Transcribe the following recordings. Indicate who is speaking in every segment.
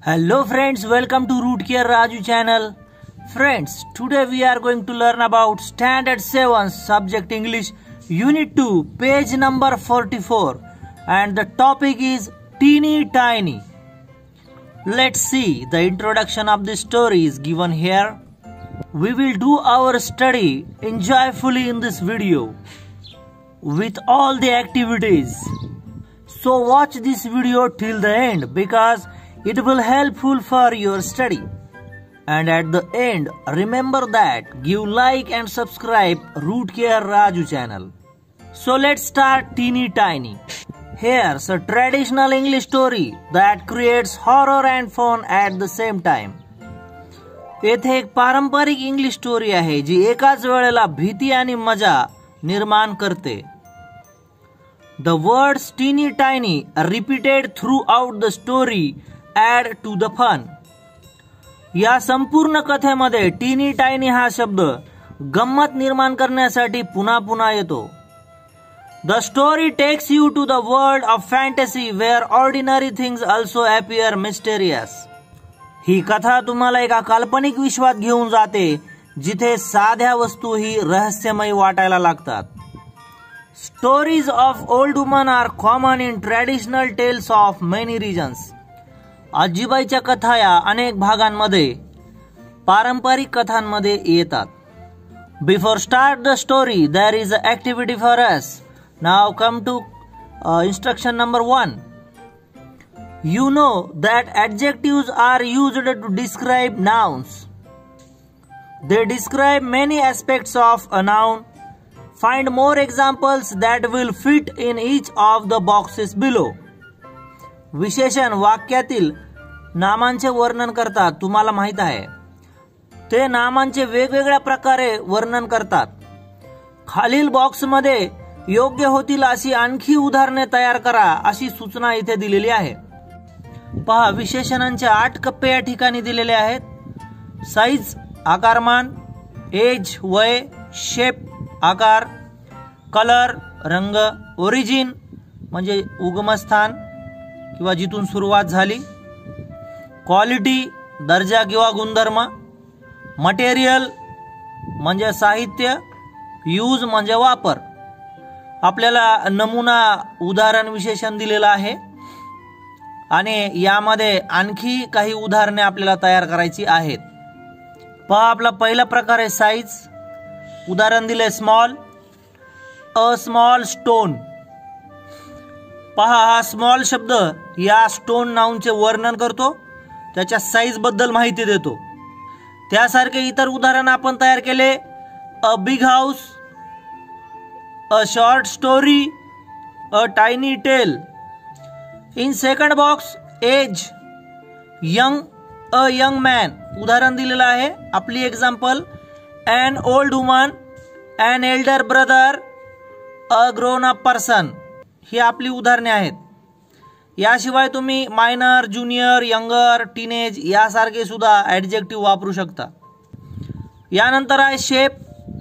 Speaker 1: Hello friends, welcome to Root Care Raju channel. Friends, today we are going to learn about Standard 7 Subject English Unit 2, page number 44, and the topic is Teeny Tiny. Let's see, the introduction of the story is given here. We will do our study enjoyfully in this video with all the activities. So watch this video till the end because it will helpful for your study. And at the end, remember that give like and subscribe Root Care Raju channel. So let's start Teeny Tiny. Here's a traditional English story that creates horror and fun at the same time. येथे एक पारंपरिक English story आहे जी एकाच वेळेला भीती आणि मजा निर्माण करते. The words teeny tiny repeated throughout the story add to the fun. या संपूर्ण कथेमध्ये टीनी टायनी हा शब्द गंमत निर्माण करण्यासाठी पुन्हा पुन्हा येतो. The story takes you to the world of fantasy where ordinary things also appear mysterious. ही कथा तुम्हाला एका काल्पनिक विश्वात घेऊन जाते जिथे साध्या वस्तूही रहस्यमय वाटायला लागतात. Stories of old women are common in traditional tales of many regions. आजीबाईच्या कथा या अनेक भागांमध्ये पारंपरिक कथांमध्ये येतात. Before start the story, there is an activity for us. Now come to instruction number 1. You know that adjectives are used to describe nouns. They describe many aspects of a noun. Find more examples that will fit in each of the boxes below. विशेषण वाक्यातील नामांचे वर्णन करतात. तुम्हाला माहित आहे ते नामांचे वेगवेगळ्या प्रकारे वर्णन करतात. खालील बॉक्समध्ये योग्य होतील अशी आणखी उदाहरणे तयार करा अशी सूचना इथे दिलेली आहे. पहा, विशेषणांचे 8 कप्पे या ठिकाणी दिलेले आहेत. साइज आकारमान, एज वय, शेप आकार, कलर रंग, ओरिजिन म्हणजे उगमस्थान किंवा जिथून सुरुवात झाली, क्वालिटी दर्जा किंवा गुणधर्म, मटेरियल म्हणजे साहित्य, यूज म्हणजे वापर. आपल्याला नमुना उदाहरण विशेषण दिलेलं आहे आणि यामध्ये आणखी काही उदाहरणे आपल्याला तयार करायची आहेत. पहा, आपला पहिला प्रकार आहे साइज. उदाहरण दिले स्मॉल, अ स्मॉल स्टोन. पहा, हा स्मॉल शब्द या स्टोन नाउनचे वर्णन करतो, त्याच्या साइज बद्दल माहिती देतो. त्यासारखे इतर उदाहरण आपण तयार केले. A big house, a short story, a tiny tale. In second box age, young, a young man. उदाहरण दिलेलं आहे. आपली example an old woman, an elder brother, a grown up person. ही आपली उदाहरणे आहेत. याशिवाय तुम्ही मायनर, ज्युनियर, यंगर, टीनेज यासारखे सुद्धा ॲडजेक्टिव्ह वापरू शकता. यानंतर आहे shape.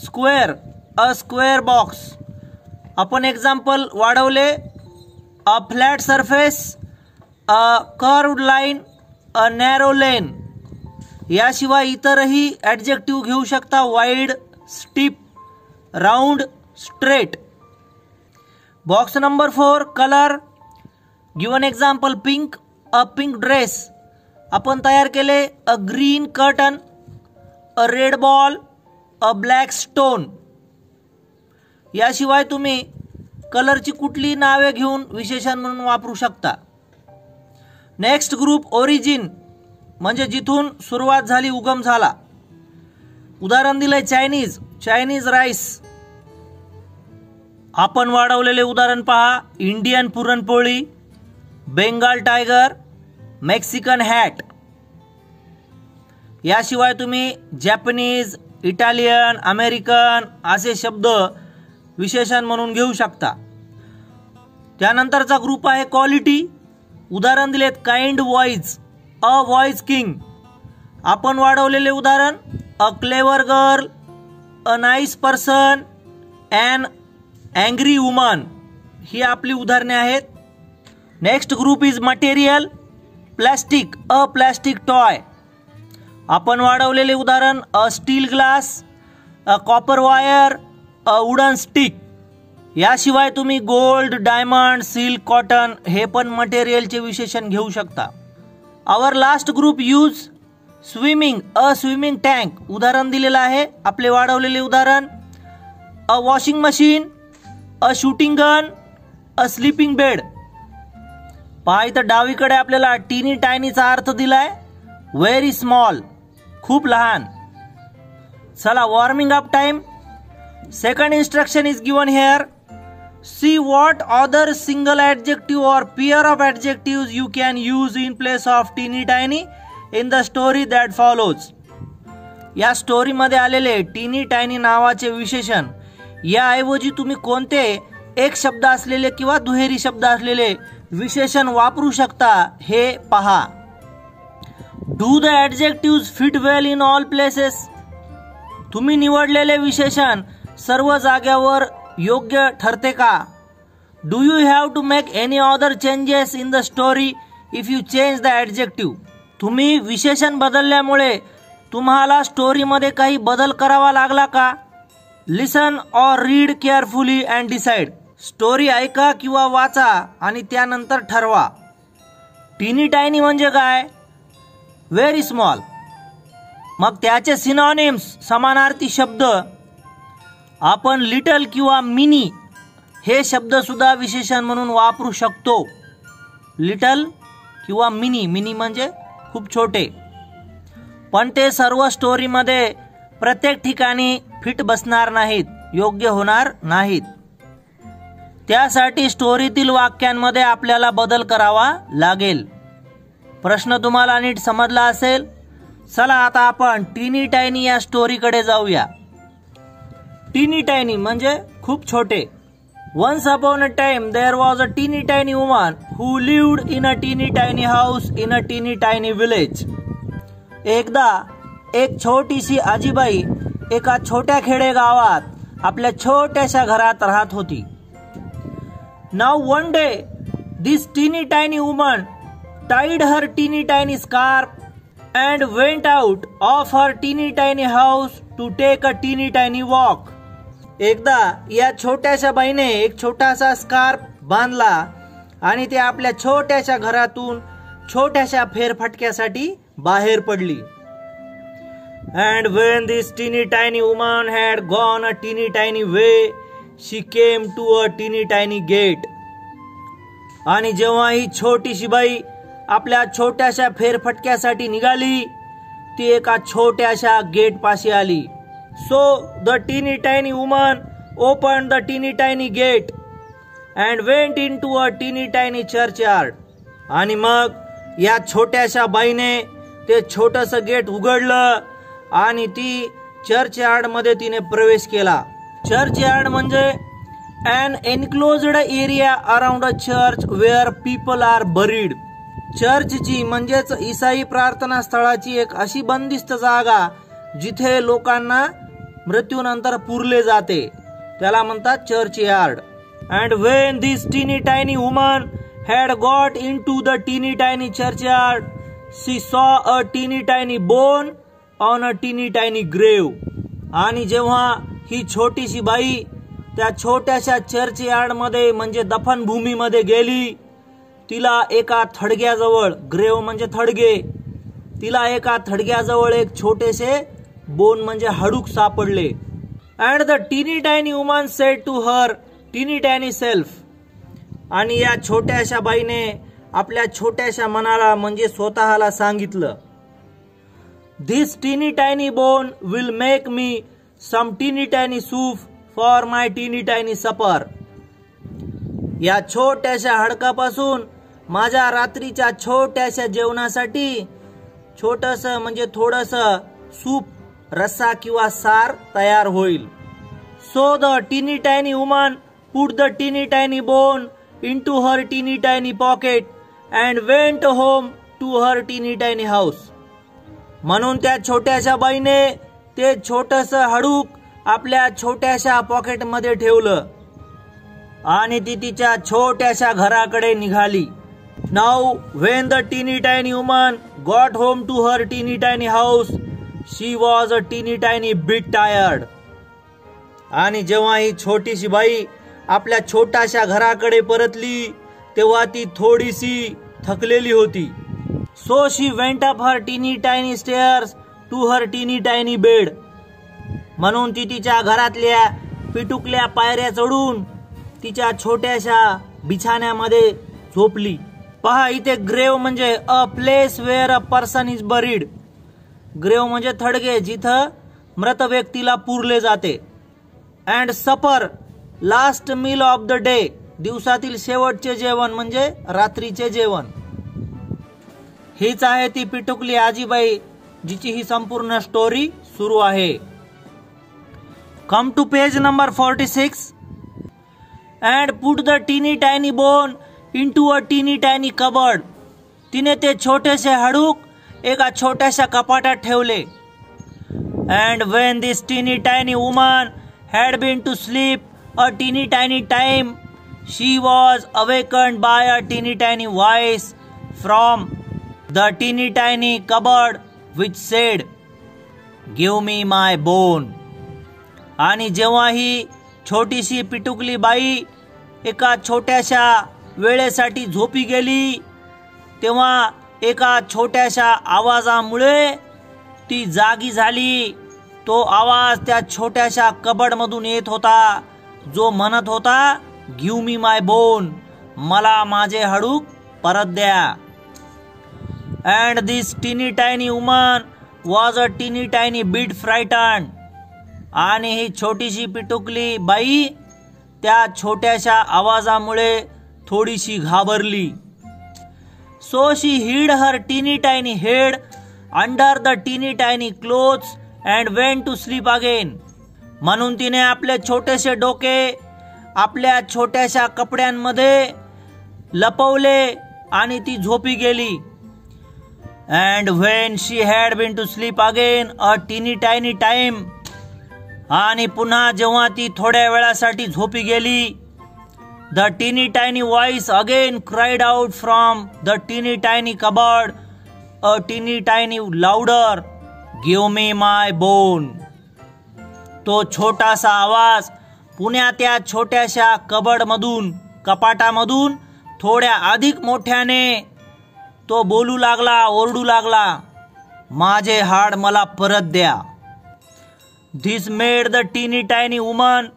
Speaker 1: Square, a square box. आपण एक्झाम्पल वाढवले. A flat surface, a curved line, a narrow lane. याशिवाय इतरही ॲडजेक्टिव्ह घेऊ शकता. Wide, steep, round, straight. Box number 4 colour. Given example pink, a pink dress. आपण तयार केले. A green curtain, a red ball, a black stone. याशिवाय तुम्ही कलरची कुठली नावे घेऊन विशेषण म्हणून वापरू शकता. नेक्स्ट ग्रुप ओरिजिन म्हणजे जिथून सुरुवात झाली, उगम झाला. उदाहरण दिले चायनीज, चायनीज राईस. आपण वाढवलेले उदाहरण पहा. Indian puranpoli, Bengal tiger, Mexican hat. याशिवाय तुम्ही जॅपनीज, इटालियन, अमेरिकन असे शब्द विशेषण म्हणून घेऊ शकता. त्यानंतरचा ग्रुप आहे क्वालिटी. उदाहरण दिलेत kind voice, a voice king. आपण वाढवलेले उदाहरण a clever girl, a nice person, an angry woman. ही आपली उदाहरणे आहेत. Next group is material. Plastic, a plastic toy. आपण वाढवलेले उदाहरण a steel glass, a copper wire, a wooden stick. याशिवाय तुम्ही गोल्ड, डायमंड, सिल्क, कॉटन हे पण मटेरियलचे विशेषण घेऊ शकता. आवर लास्ट ग्रुप यूज स्विमिंग, अ स्विमिंग टँक. उदाहरण दिलेलं आहे. आपले वाढवलेले उदाहरण a washing machine, a shooting gun, a sleeping bed. पहा इथं डावीकडे आपल्याला टीनी टायनीचा अर्थ दिलाय व्हेरी स्मॉल, खूप लहान. चला warming up time. Second instruction is given here. See what other single adjective or pair of adjective you can use in place of teeny tiny in the story that follows. या स्टोरीमध्ये आलेले टीनी tiny नावाचे विशेषण याऐवजी तुम्ही कोणते एक शब्द असलेले किंवा दुहेरी शब्द असलेले विशेषण वापरू शकता हे पहा. Do the adjective fit well in all places. तुम्ही निवडलेले विशेषण सर्व जाग्यावर योग्य ठरते का? Do you have to make any other changes in the story if you change the adjective. तुम्ही विशेषण बदलल्यामुळे तुम्हाला स्टोरीमध्ये काही बदल करावा लागला का? Listen or read carefully and decide. Story ऐका किंवा वाचा आणि त्यानंतर ठरवा. टीनी टायनी म्हणजे काय? Very small. मग त्याचे सिनॉनिम्स, समानार्थी शब्द आपण लिटल किंवा मिनी हे शब्द सुद्धा विशेषण म्हणून वापरू शकतो. लिटल किंवा मिनी. मिनी म्हणजे खूप छोटे. पण ते सर्व स्टोरीमध्ये प्रत्येक ठिकाणी फिट बसणार नाहीत, योग्य होणार नाहीत. त्यासाठी स्टोरीतील वाक्यांमध्ये आपल्याला बदल करावा लागेल. प्रश्न तुम्हाला नीट समजला असेल. चला आता आपण टीनी टायनी या स्टोरीकडे जाऊया. टीनी टायनी म्हणजे खूप छोटे. Once upon a time there was a teeny tiny woman who lived in a teeny tiny house in a teeny tiny village. एकदा एक छोटीशी आजीबाई एका छोट्या खेडेगावात आपल्या छोट्याशा घरात राहत होती. Now one day this teeny tiny woman tied her teeny tiny scarf and went out of her teeny tiny house to take a teeny tiny walk. एकदा या छोट्याशा बाईने एक छोटासा स्कार्फ बांधला आणि ते आपल्या छोट्याशा घरातून छोट्याशा फेरफटक्यासाठी बाहेर पडली. And when this teeny tiny woman had gone a teeny tiny way, she came to a teeny tiny gate. आणि जेव्हा ही छोटीशी बाई आपल्या छोट्याशा फेरफटक्यासाठी निघाली, ती एका छोट्याशा गेट पाशी आली. So the teeny tiny woman open the teeny tiny gate and went into a teeny tiny churchyard. आणि मग या छोट्याशा बाईने ते छोटस गेट उघडलं आणि ती चर्चयार्ड मध्ये तिने प्रवेश केला. चर्चयार्ड म्हणजे an enclosed area around a church where people are buried. चर्चची म्हणजेच ईसाई प्रार्थना स्थळाची एक अशी बंदिस्त जागा जिथे लोकांना मृत्यूनंतर पुरले जाते, त्याला म्हणतात churchyard. And when this teeny tiny woman had got into the teeny tiny churchyard, she saw a teeny tiny bone on a teeny tiny ग्रेव. आणि जेव्हा ही छोटीशी बाई त्या छोट्याशा चर्च यार्ड मध्ये म्हणजे दफनभूमी मध्ये गेली, तिला एका थडग्याजवळ, ग्रेव म्हणजे थडगे, तिला एका थडग्याजवळ एक छोटेसे बोन म्हणजे हाडूक सापडले. And the teeny tiny woman said to her teeny tiny self. आणि या छोट्याशा बाईने आपल्या छोट्याशा मनाला म्हणजे स्वतःला सांगितलं, this teeny tiny bone will make me some teeny tiny soup for माय टीनी टायनी सपर. या छोट्याशा हाडकापासून माझ्या रात्रीच्या छोट्याशा जेवणासाठी छोटस म्हणजे थोडस सूप, रस्सा किंवा सार तयार होईल. So the teeny tiny woman put the teeny tiny bone into her teeny tiny pocket and went home to her teeny tiny house. म्हणून त्या छोट्याशा बाईने ते छोटस हाडूक आपल्या छोट्याशा पॉकेटमध्ये ठेवलं आणि ती तिच्या छोट्याशा घराकडे निघाली. Now, when the teeny tiny woman got home to her teeny tiny house, she was a teeny tiny bit tired. आणि जेव्हा ही छोटीशी बाई आपल्या छोट्याशा घराकडे परतली तेव्हा ती थोडीशी थकलेली होती. So she went up her teeny tiny stairs to her teeny tiny bed. म्हणून ती तिच्या घरातल्या पिटुकल्या पायऱ्या चढून तिच्या छोट्याशा बिछाण्यामध्ये झोपली. पहा इथे ग्रेव म्हणजे a place where a person is buried. ग्रेव म्हणजे थडगे जिथं मृत व्यक्तीला पुरले जाते. And supper last meal of the day, दिवसातील शेवटचे जेवण म्हणजे रात्रीचे जेवण. हीच आहे ती पिटुकली आजीबाई जिची ही संपूर्ण स्टोरी सुरू आहे. Come to page number 46 and put the teeny tiny bone into a teeny tiny cupboard. तिने ते छोटेसे हाडूक एका छोट्याशा कपाटात ठेवले. And Wien this teeny tiny woman had been to sleep a teeny tiny time, she was awakened by a teeny tiny voice from the teeny tiny cupboard which said, "Give me my bone." आणि जेव्हा ही छोटीशी पिटुकली बाई एका छोट्याशा वेळेसाठी झोपी गेली तेव्हा एका छोट्याशा आवाजामुळे ती जागी झाली. तो आवाज त्या छोट्याशा कबड मधून येत होता जो म्हणत होता, गिव्ह मी माय बोन, मला माझे हाडूक परत द्या. And this teeny tiny woman was a teeny tiny bit फ्रायटन्ड. आणि ही छोटीशी पिटुकली बाई त्या छोट्याशा आवाजामुळे थोडीशी घाबरली. So she hid her teeny tiny head under the teeny tiny clothes and went to sleep again. म्हणून तिने आपले छोटेसे डोके आपल्या छोट्याशा कपड्यांमध्ये लपवले आणि ती झोपी गेली. And when she had been to sleep again a teeny tiny time. आणि पुन्हा जेव्हा ती थोड्या वेळासाठी झोपी गेली, the teeny tiny voice again cried out from the teeny tiny cupboard a teeny tiny louder, give me my bone. तो छोटासा आवाज पुन्हा त्या छोट्याशा कबडमधून कपाटामधून थोड्या अधिक मोठ्याने तो बोलू लागला, ओरडू लागला, माझे हाड मला परत द्या. This made the teeny tiny woman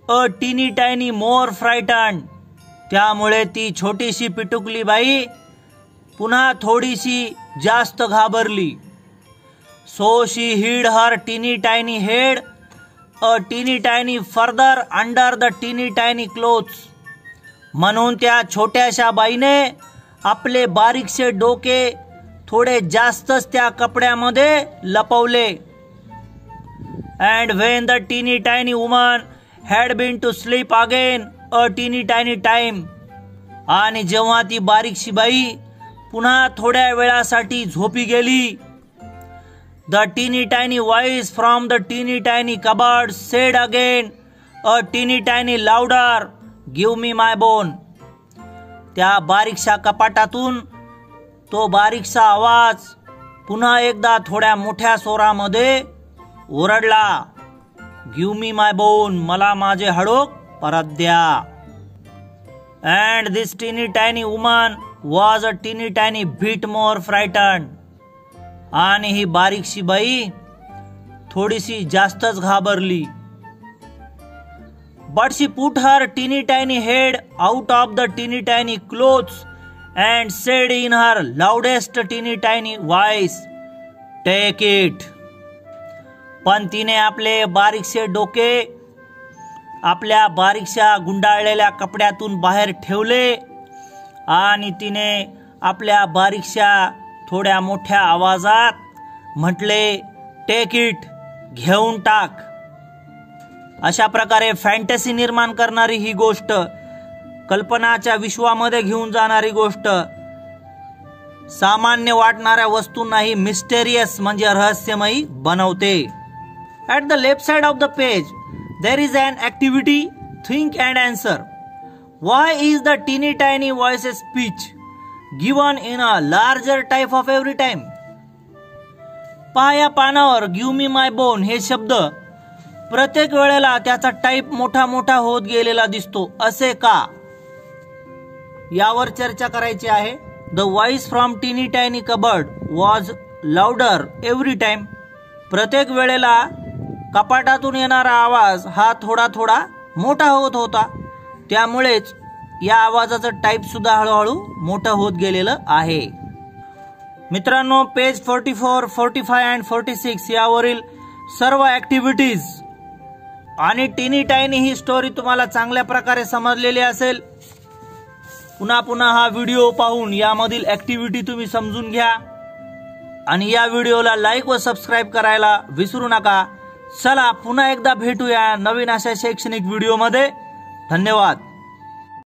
Speaker 1: a teeny tiny मोर फ्रायटन्ड. त्यामुळे ती छोटीशी पिटुकली बाई पुन्हा थोडीशी जास्त घाबरली. So she hid her teeny tiny head a teeny tiny further under the teeny tiny clothes. म्हणून त्या छोट्याशा बाईने आपले बारीकसे डोके थोडे जास्तच त्या कपड्यामध्ये लपवले. And when the teeny tiny woman had been to sleep again a teeny tiny time. आणि जेव्हा ती बारीकशी बाई पुन्हा थोड्या वेळासाठी झोपी गेली, the teeny tiny voice from the teeny tiny cupboard said again a teeny tiny louder, give me my bone. त्या बारीकशा कपाटातून तो बारीकसा आवाज पुन्हा एकदा थोड्या मोठ्या स्वरामध्ये ओरडला, गिव्ह मी माय बोन, मला माझे हाडूक परत द्या. And this teeny tiny woman was a teeny tiny bit more frightened. आणि ही बारीकशी बाई थोडीशी जास्तच घाबरली. But she put her teeny tiny head out of the teeny tiny clothes and said in her loudest teeny tiny voice, take it. पण तिने आपले बारीकसे डोके आपल्या बारीकशा गुंडाळलेल्या कपड्यातून बाहेर ठेवले आणि तिने आपल्या बारीकशा थोड्या मोठ्या आवाजात म्हटले, टेक इट, घेऊन टाक. अशा प्रकारे फॅन्टसी निर्माण करणारी ही गोष्ट, कल्पनाच्या विश्वामध्ये घेऊन जाणारी गोष्ट, सामान्य वाटणाऱ्या वस्तूंनाही मिस्टेरियस म्हणजे रहस्यमयी बनवते. At the left side of the page there is an activity, think and answer. Why is the teeny tiny voice speech? Given in a larger type of every time. पहा या पानावर गिव्ह मी माय bone हे शब्द प्रत्येक वेळेला त्याचा type मोठा मोठा होत गेलेला दिसतो, असे का? यावर चर्चा करायची आहे. The voice from tiny tiny cupboard was louder every time. प्रत्येक वेळेला कपाटातून येणारा आवाज हा थोडा थोडा मोठा होत होता, त्यामुळेच या आवाजाचं टाइप सुद्धा हळूहळू मोठं होत गेलेलं आहे. मित्रांनो, पेज 44, 45 अँड 46 यावरील सर्व ऍक्टिव्हिटीज आणि टिनी टायनी ही स्टोरी तुम्हाला चांगल्या प्रकारे समजलेली असेल. पुन्हा पुन्हा हा व्हिडिओ पाहून यामधील ऍक्टिव्हिटी तुम्ही समजून घ्या आणि या व्हिडिओला लाईक व सबस्क्राईब करायला विसरू नका. चला पुन्हा एकदा भेटूया नवीन अशा शैक्षणिक व्हिडिओमध्ये. धन्यवाद.